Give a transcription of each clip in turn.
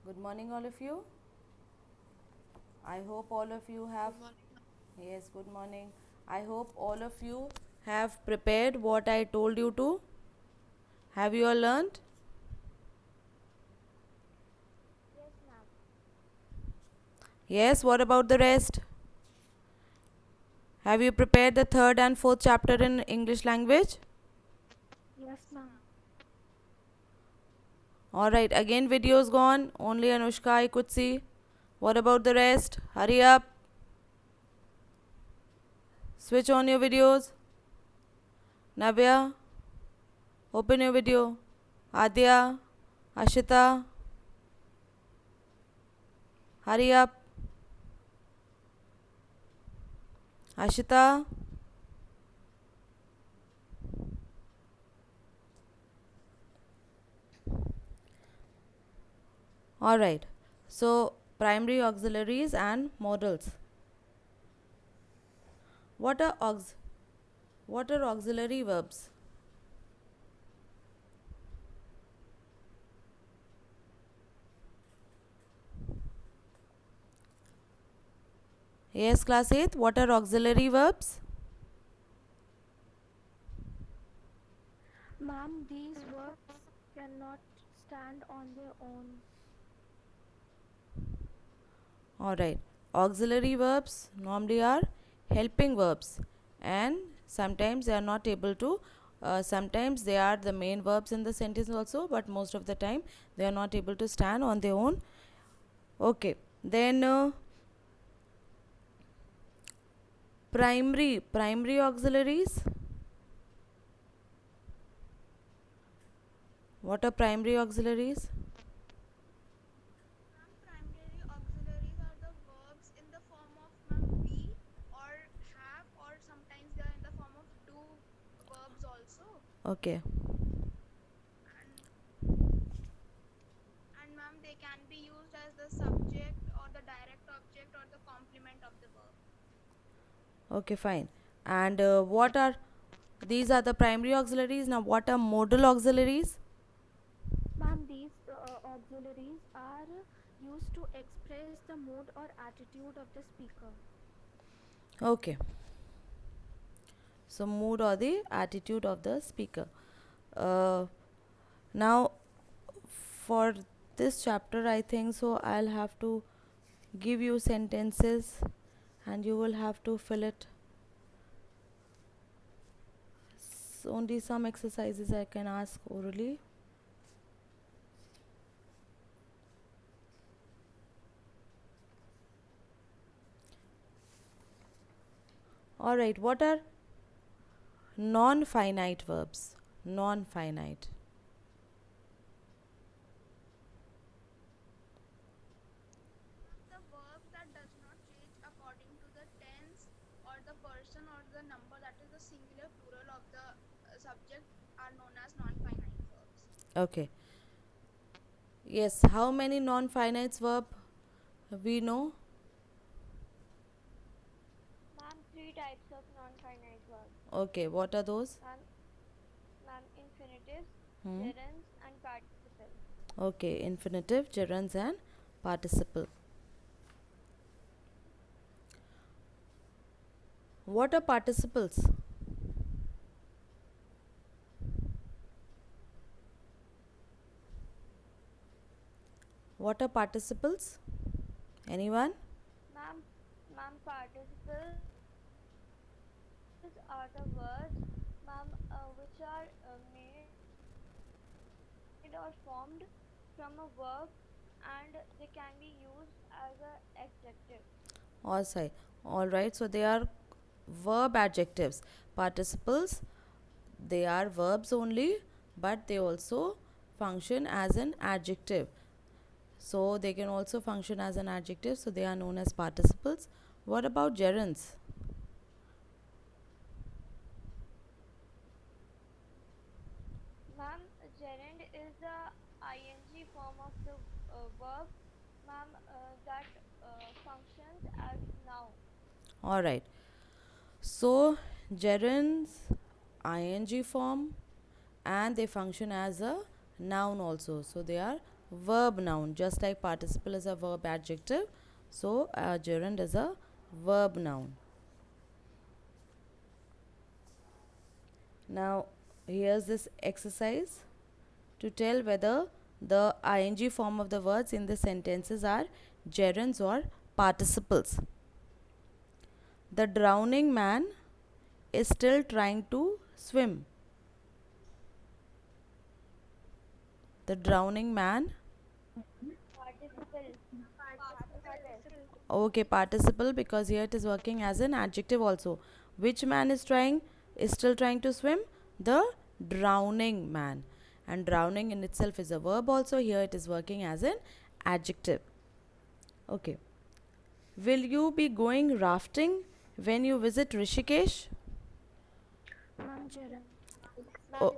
Good morning, all of you. I hope all of you have. Good morning, ma'am. Yes, good morning. I hope all of you have prepared what I told you to. Have you all learned? Yes, ma'am. Yes, what about the rest? Have you prepared the third and fourth chapter in English language? Yes, ma'am. Alright, again, video's gone. Only Anushka I could see. What about the rest? Hurry up. Switch on your videos. Navya, open your video. Adya, Ashita, hurry up. Ashita. Alright. So, primary auxiliaries and modals. What are what are auxiliary verbs? Yes, class 8. What are auxiliary verbs? Ma'am, these verbs cannot stand on their own. Alright. Auxiliary verbs normally are helping verbs, and sometimes they are not able to. Sometimes they are the main verbs in the sentence also, but most of the time they are not able to stand on their own. Okay. Then primary auxiliaries. What are primary auxiliaries? Ma'am, primary auxiliaries are the verbs in the form of ma'am be or have, or sometimes they are in the form of do verbs also. Okay. And ma'am, they can be used as the subject or the direct object or the complement of the verb. Okay, fine. And what are these are the primary auxiliaries. Now, what are modal auxiliaries? Ma'am, these auxiliaries are used to express the mood or attitude of the speaker. Okay. So, mood or the attitude of the speaker. Uh, Now, for this chapter, I think so. I'll have to give you sentences, and you will have to fill it. Only some exercises I can ask orally. All right. What are non-finite verbs? Non-finite. Ma'am, the verbs that does not change according to the tense or the person or the number, that is the singular plural of the subject, are known as non-finite verbs. Okay. Yes. How many non-finite verb we know? Ma'am, three types of non-finite verbs. Okay. What are those? Ma'am, infinitives, Hmm. gerunds, and participles. Okay. Infinitive, gerunds, and participle. What are participles? What are participles? Anyone? Ma'am, participles are the words, ma'am, which are made or formed from a verb, and they can be used as a adjective. All right. All right. So they are verb adjectives. Participles, they are verbs only, but they also function as an adjective. So they can also function as an adjective. So they are known as participles. What about gerunds? Ma'am, gerund is the ing form of the verb, ma'am, that functions as noun. All right. So gerunds, ing form, and they function as a noun also. So they are verb noun. Just like participle is a verb adjective, so a gerund is a verb noun. Now, here's this exercise to tell whether the ing form of the words in the sentences are gerunds or participles. The drowning man is still trying to swim. The drowning man. Okay, participle, because here it is working as an adjective also. Which man is still trying to swim? The drowning man. And drowning in itself is a verb also. Here it is working as an adjective. Okay. Will you be going rafting when you visit Rishikesh? Oh,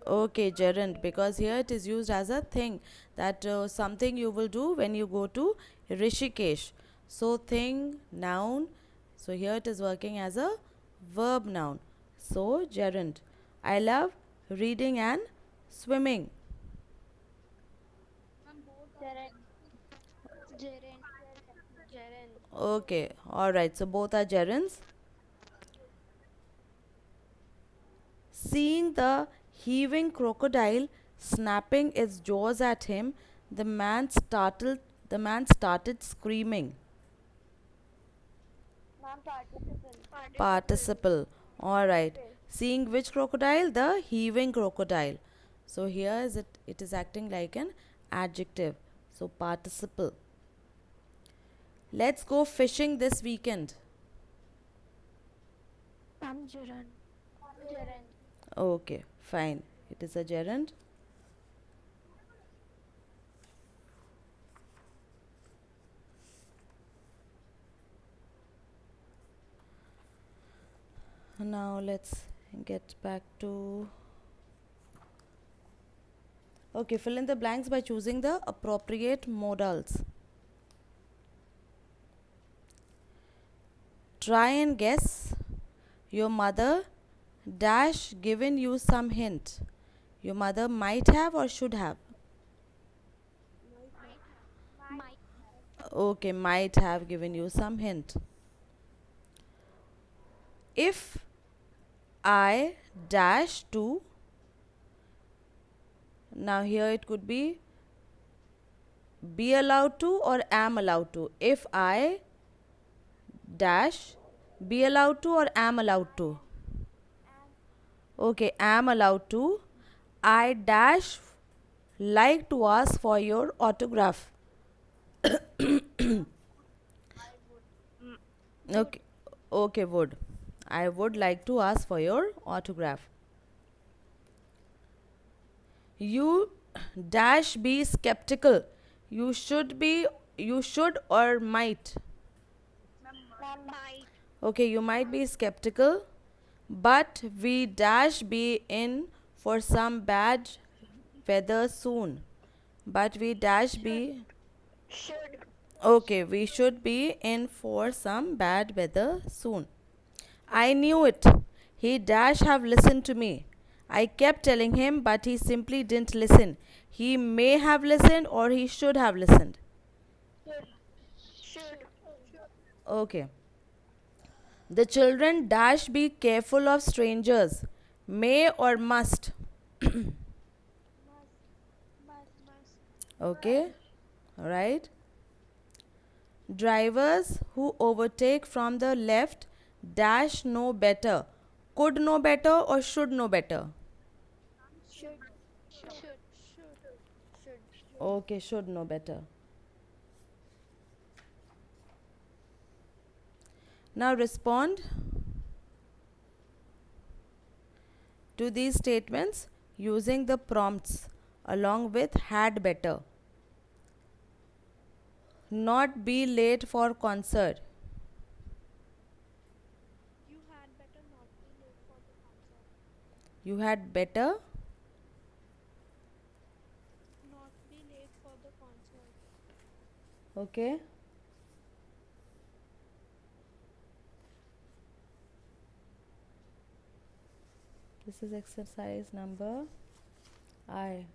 okay, gerund, because here it is used as a thing, that something you will do when you go to Rishikesh. So thing, noun. So here it is working as a verb noun. So gerund. I love reading and swimming. Ma'am, both are Gerund. Gerund. Okay, all right. So both are gerunds. Seeing the heaving crocodile snapping its jaws at him, the man startled the man started screaming. Ma'am, participle. Participle. Alright. Seeing which crocodile? The heaving crocodile. So here is it is acting like an adjective. So participle. Let's go fishing this weekend. Ma'am, gerund. Gerund. Okay, fine. It is a gerund. Now let's get back to. Okay, fill in the blanks by choosing the appropriate modals. Try and guess. Your mother dash given you some hint. Your mother might have or should have. Might. Okay, might have given you some hint. If I dash to, now here it could be allowed to or am allowed to. If I dash, be allowed to or am allowed to. Okay, am allowed to. I dash like to ask for your autograph. Okay, okay, would. I would like to ask for your autograph. You dash be skeptical. You should or might. Ma'am, might. Okay, you might be skeptical, but we dash be in for some bad weather soon. But we dash be. Should. Okay, we should be in for some bad weather soon. I knew it. He dash have listened to me. I kept telling him, but he simply didn't listen. He may have listened or he should have listened. Should. Okay. The children dash be careful of strangers. May or must. Must. Okay. Alright. Drivers who overtake from the left dash know better. Could know better or should know better. Should. Should. Should. Okay, should know better. Now respond to these statements using the prompts along with had better. Not be late for concert. You had better not be late for the concert. You had better. Not be late for the concert. Okay. This is exercise number I.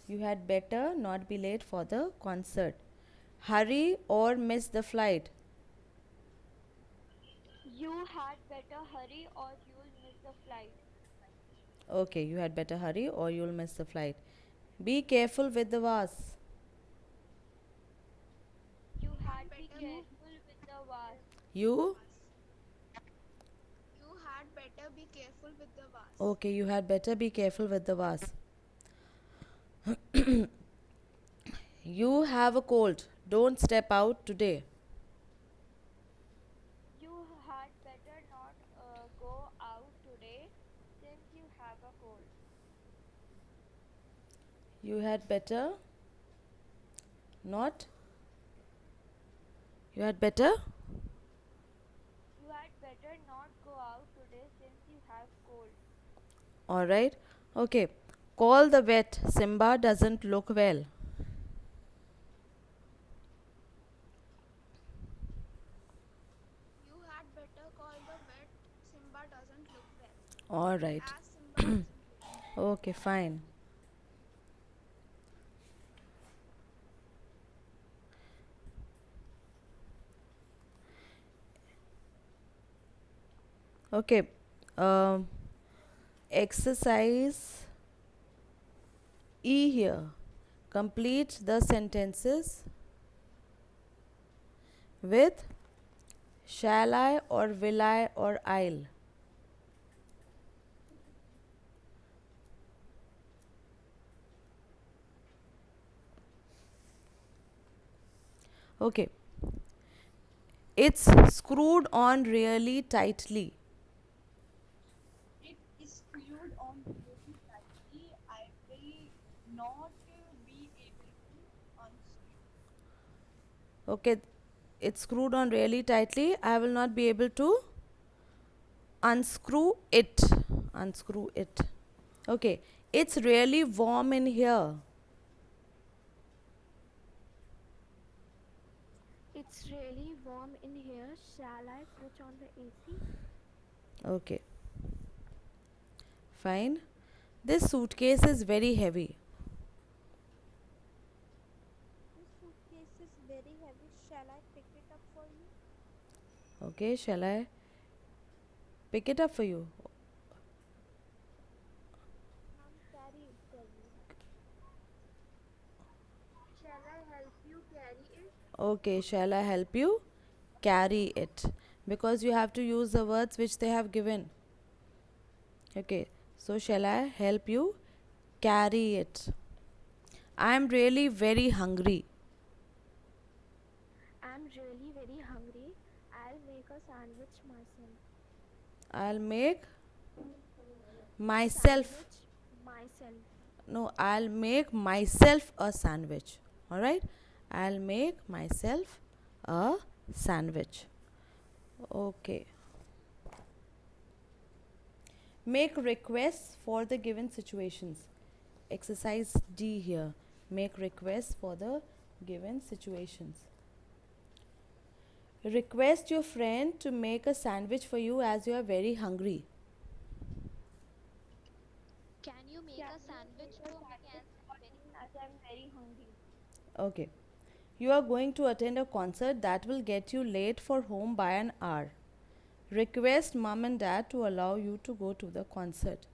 You had better not be late for the concert. Hurry or miss the flight. You had better hurry or you'll miss the flight. Okay, you had better hurry or you'll miss the flight. Be careful with the vase. You had had be better careful with the vase. You? You had better be careful with the vase. Okay, you had better be careful with the vase. You have a cold. Don't step out today. You had better not go out today since you have a cold. You had better not. You had better. You had better not go out today since you have cold. Alright. Okay. Call the vet. Simba doesn't look well. You had better call the vet. Simba doesn't look well. Alright. As Simba doesn't look well. Okay, fine. Okay. Um, exercise E here. Complete the sentences with shall I or will I or I'll. Okay. It's screwed on really tightly. It is screwed on really tightly. I will not be able to unscrew. Okay. It's screwed on really tightly. I will not be able to unscrew it. Unscrew it. Okay. It's really warm in here. It's really warm in here. Shall I switch on the AC? Okay. Fine. This suitcase is very heavy. This suitcase is very heavy. Shall I pick it up for you? Okay. Shall I pick it up for you? Carry it for you. Shall I help you carry it? Okay. Shall I help you carry it? Because you have to use the words which they have given. Okay. So, shall I help you carry it? I am really very hungry. I'm really very hungry. I'll make a sandwich myself. I'll make myself. Sandwich myself. No, I'll make myself a sandwich. Alright? I'll make myself a sandwich. Okay. Make requests for the given situations. Exercise D here. Make requests for the given situations. Request your friend to make a sandwich for you as you are very hungry. Can you make a sandwich for me As I'm very hungry. Okay. You are going to attend a concert that will get you late for home by an hour. Request mom and dad to allow you to go to the concert.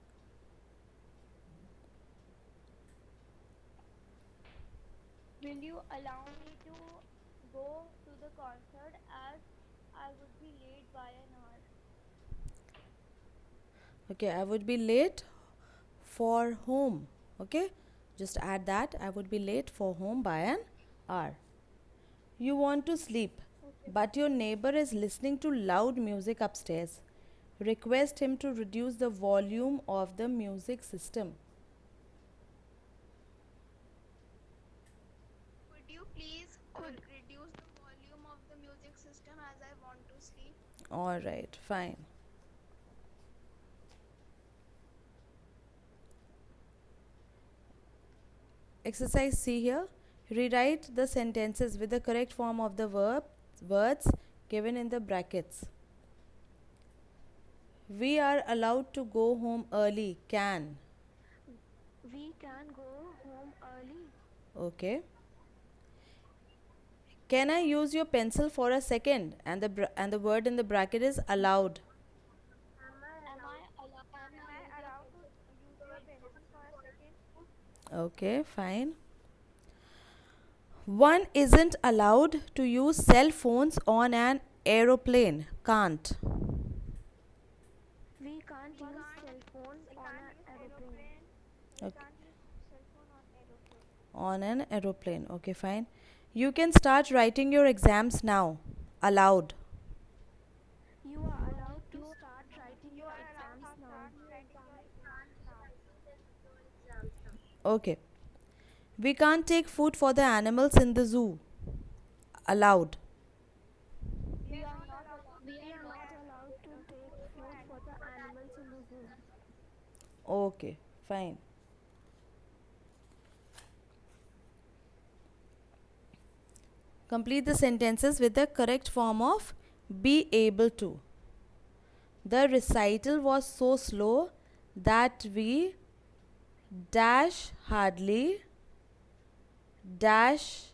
Will you allow me to go to the concert as I would be late by an hour? Okay, I would be late for home. Okay, just add that I would be late for home by an hour. You want to sleep, but your neighbor is listening to loud music upstairs. Request him to reduce the volume of the music system. Could you please reduce the volume of the music system as I want to sleep? Alright, fine. Exercise C here. Rewrite the sentences with the correct form of the words given in the brackets. We are allowed to go home early. Can. We can go home early Okay. Can I use your pencil for a second? And the word in the bracket is allowed. Am I allowed to use your pencil for a second? Okay, fine. One isn't allowed to use cell phones on an aeroplane. Can't. We can't use cell phone on an aeroplane. We Okay. can't use cell phone on aeroplane. On an aeroplane. Okay, fine. You can start writing your exams now. Allowed. You are allowed to start writing your exams now. Okay. We can't take food for the animals in the zoo. Allowed. We are not We are not allowed to take food for the animals in the zoo. Okay, fine. Complete the sentences with the correct form of be able to. The recital was so slow that we dash hardly dash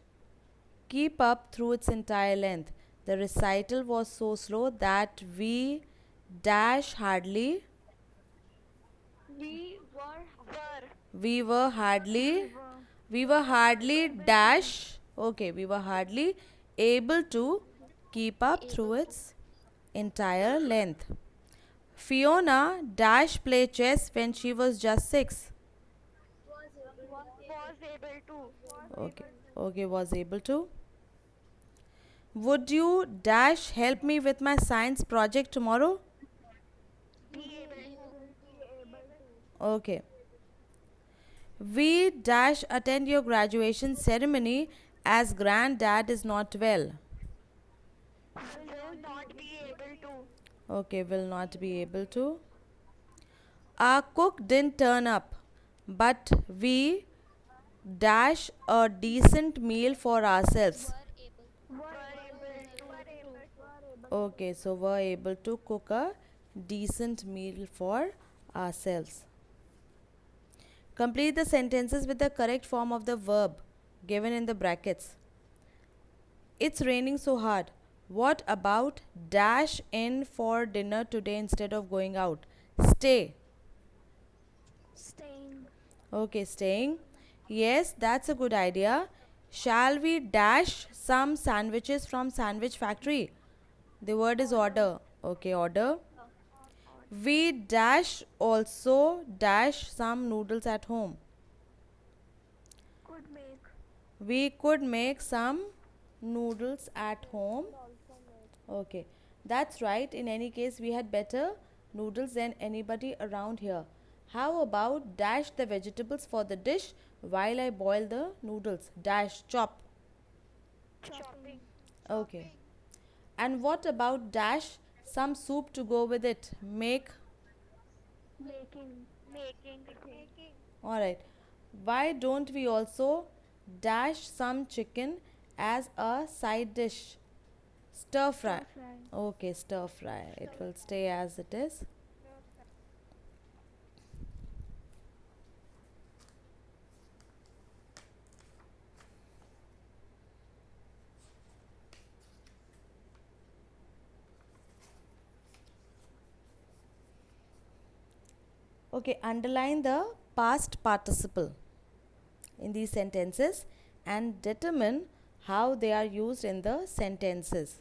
keep up through its entire length. The recital was so slow that we dash hardly We were we were hardly we were hardly dash okay we were hardly able to keep up through able to. its entire length. Fiona dash play chess when she was just 6. was able to. Okay, okay, was able to. Would you dash help me with my science project tomorrow? Be Okay. We dash attend your graduation ceremony as granddad is not well. will not be able to. Okay, will not be able to. Our cook didn't turn up, but we dash a decent meal for ourselves. Were able. Okay, so we're able to cook a decent meal for ourselves. Complete the sentences with the correct form of the verb given in the brackets. It's raining so hard. What about dash in for dinner today instead of going out? Stay. Staying. Okay, staying. Yes, that's a good idea. Shall we dash some sandwiches from Sandwich Factory? The word is order. Okay, order. We dash also dash some noodles at home. Could make. We could make some noodles at home. Okay, that's right. In any case, we had better noodles than anybody around here. How about dash the vegetables for the dish while I boil the noodles? Dash chop. Chopping. Okay. And what about dash some soup to go with it? Make. Making. Alright. Why don't we also dash some chicken as a side dish? Stir fry. Fry. Okay, stir fry. It will stay as it is. Okay, underline the past participle in these sentences and determine how they are used in the sentences.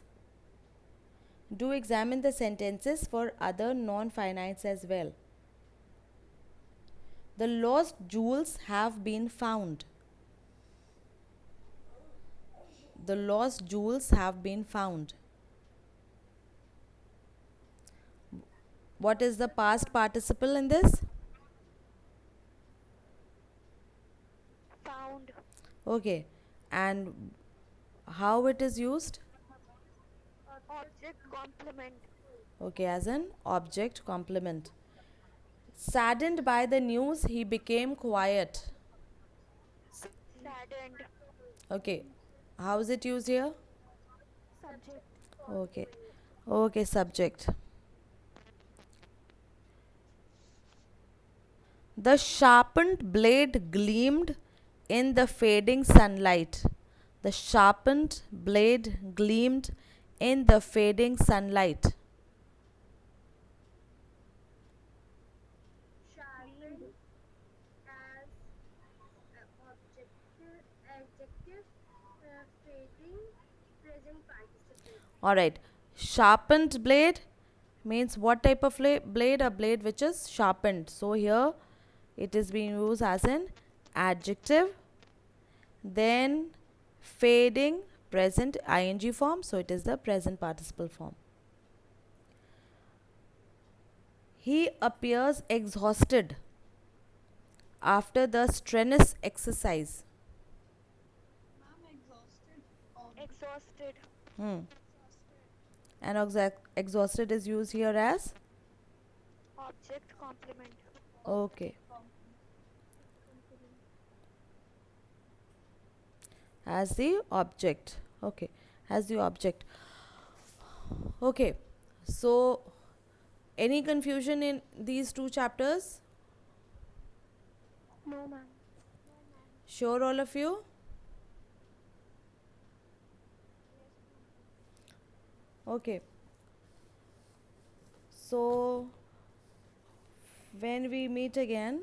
Do examine the sentences for other non-finites as well. The lost jewels have been found. The lost jewels have been found. What is the past participle in this? Found. Okay. And how it is used? Object complement. Okay, as an object complement. Saddened by the news, he became quiet. Saddened. Okay. How is it used here? Subject. Okay. Okay, subject. The sharpened blade gleamed in the fading sunlight. The sharpened blade gleamed in the fading sunlight. Sharpened as objective, adjective, fading, present participle. Alright, sharpened blade means what type of blade? A blade which is sharpened. So here it is being used as an adjective. Then fading, present ing form, so it is the present participle form. He appears exhausted after the strenuous exercise. Ma'am, exhausted. Exhausted. And exhausted is used here as Object complement. okay, as the object. Okay, as the object. Okay, so any confusion in these two chapters? No, ma'am. Sure, all of you? Okay. So when we meet again,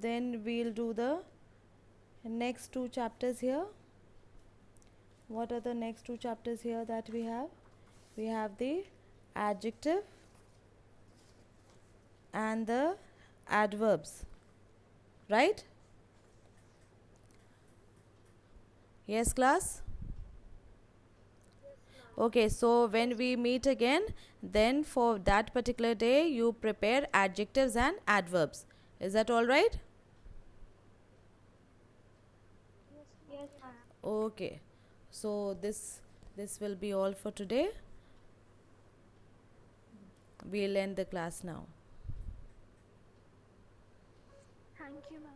then we'll do the next two chapters here. What are the next two chapters here that we have? We have the adjective and the adverbs, right? Yes, class? Okay, so when we meet again, then for that particular day you prepare adjectives and adverbs. Is that all right? Yes, ma'am. Okay, so this will be all for today. We'll end the class now. Thank you, ma'am.